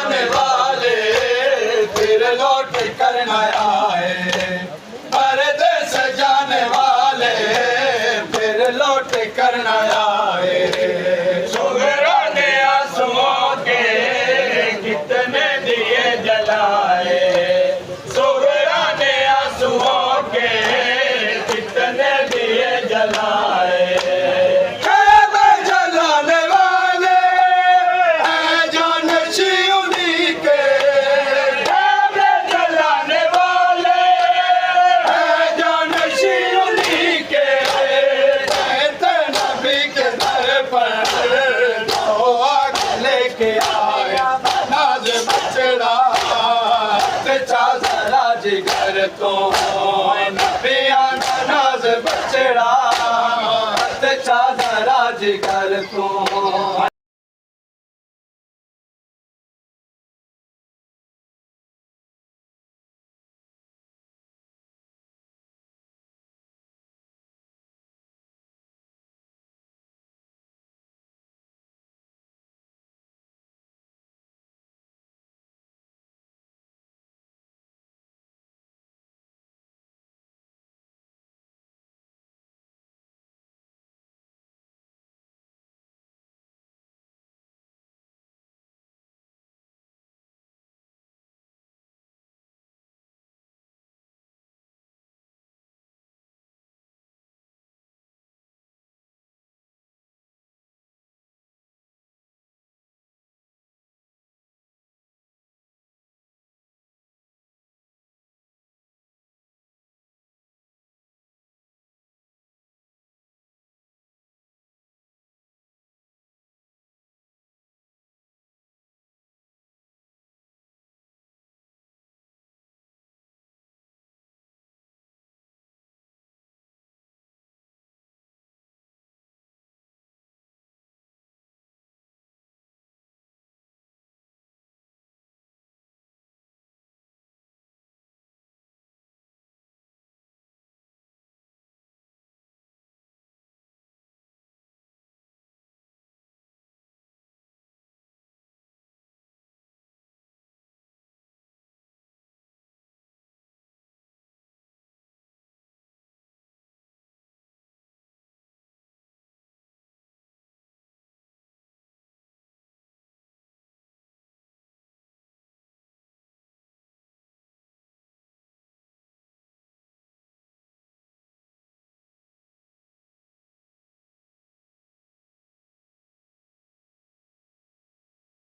जाने वाले फिर लौट कर न आए, परदेस जाने वाले फिर लौट कर न आए। सुगरा ने आंसुओं के कितने दिए जलाए, सुगरा ने आंसुओं के कितने दिए जलाए। जलाने वाले हैं जानशी उन्हीं के, जलाने वाले हैं जानशी उन्हीं के। कहते नबी के दर पर तो आग लेके आया नाज बचड़ा, चा जरा जिगर तो